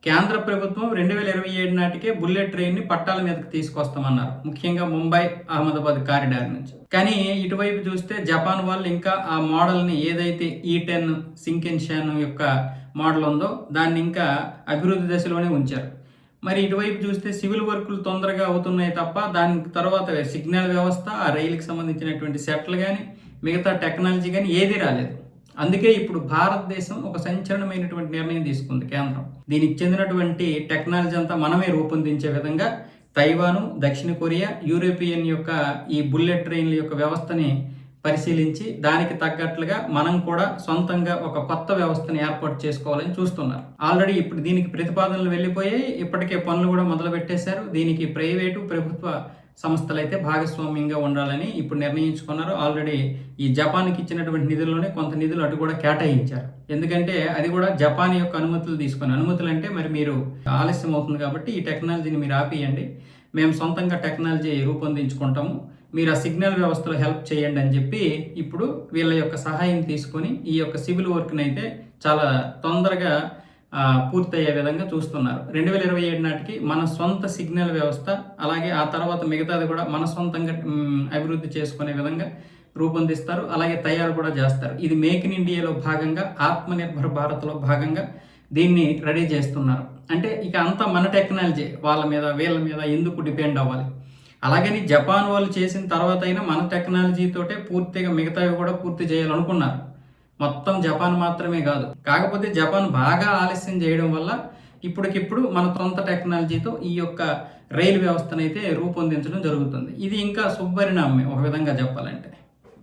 కేంద్ర ప్రభుత్వం 2027 నాటికే బుల్లెట్ ట్రైన్‌ని పట్టాల మీదకి తీసుకొస్తామన్నారు. ముఖ్యంగా ముంబై, అహ్మదాబాద్ కారిడార్ నుంచి. కానీ ఇటువైపు చూస్తే జపాన్ వాళ్ళు ఇంకా ఆ మోడల్‌ని ఏదైతే E10 షింకెన్షాన్ యొక్క మోడల్ ఉందో దాన్ని ఇంకా అభివృద్ధి దశలోనే ఉంచారు. మరి ఇటువైపు చూస్తే సివిల్ వర్కులు తొందరగా అవుతున్నాయి తప్ప దాని తర్వాత సిగ్నల్ వ్యవస్థ, ఆ రైలుకి సంబంధించినటువంటి సెట్లు గాని, మిగతా టెక్నాలజీ గాని ఏదీ రాలేదు. అందుకే ఇప్పుడు భారతదేశం ఒక సంచలనమైనటువంటి నిర్ణయం తీసుకుంది కేంద్రం. దీనికి చెందినటువంటి టెక్నాలజీ అంతా మనమే రూపొందించే విధంగా తైవాను, దక్షిణ కొరియా, యూరోపియన్ యొక్క ఈ బుల్లెట్ ట్రైన్ల యొక్క వ్యవస్థని పరిశీలించి దానికి తగ్గట్లుగా మనం కూడా సొంతంగా ఒక కొత్త వ్యవస్థను ఏర్పాటు చేసుకోవాలని చూస్తున్నారు. ఆల్రెడీ ఇప్పుడు దీనికి ప్రతిపాదనలు వెళ్ళిపోయాయి. ఇప్పటికే పనులు కూడా మొదలు పెట్టేశారు. దీనికి ప్రైవేటు, ప్రభుత్వ సంస్థలు అయితే భాగస్వామ్యంగా ఉండాలని ఇప్పుడు నిర్ణయించుకున్నారు. ఆల్రెడీ ఈ జపాన్కి ఇచ్చినటువంటి నిధుల్లోనే కొంత నిధులు అటు కూడా కేటాయించారు. ఎందుకంటే అది కూడా జపాన్ యొక్క అనుమతులు తీసుకొని, అనుమతులు అంటే మరి మీరు ఆలస్యం అవుతుంది కాబట్టి ఈ టెక్నాలజీని మీరు ఆపేయండి, మేము సొంతంగా టెక్నాలజీ రూపొందించుకుంటాము, మీరు ఆ సిగ్నల్ వ్యవస్థలో హెల్ప్ చేయండి అని చెప్పి ఇప్పుడు వీళ్ళ యొక్క సహాయం తీసుకొని ఈ యొక్క సివిల్ వర్క్ని అయితే చాలా తొందరగా పూర్తయ్యే విధంగా చూస్తున్నారు. 2027 నాటికి మన సొంత సిగ్నల్ వ్యవస్థ, అలాగే ఆ తర్వాత మిగతాది కూడా మన సొంతంగా అభివృద్ధి చేసుకునే విధంగా రూపొందిస్తారు. అలాగే తయారు కూడా చేస్తారు. ఇది మేక్ ఇన్ ఇండియాలో భాగంగా, ఆత్మనిర్భర్ భారత్లో భాగంగా దీన్ని రెడీ చేస్తున్నారు. అంటే ఇక అంతా మన టెక్నాలజీ, వాళ్ళ మీద వీళ్ళ మీద ఎందుకు డిపెండ్ అవ్వాలి. అలాగని జపాన్ వాళ్ళు చేసిన తర్వాత అయినా మన టెక్నాలజీతోటే పూర్తిగా మిగతావి కూడా పూర్తి చేయాలనుకున్నారు. మొత్తం జపాన్ మాత్రమే కాదు. కాకపోతే జపాన్ బాగా ఆలస్యం చేయడం వల్ల ఇప్పటికిప్పుడు మన సొంత టెక్నాలజీతో ఈ యొక్క రైలు వ్యవస్థనైతే రూపొందించడం జరుగుతుంది. ఇది ఇంకా శుభపరిణామమే ఒక విధంగా చెప్పాలంటే.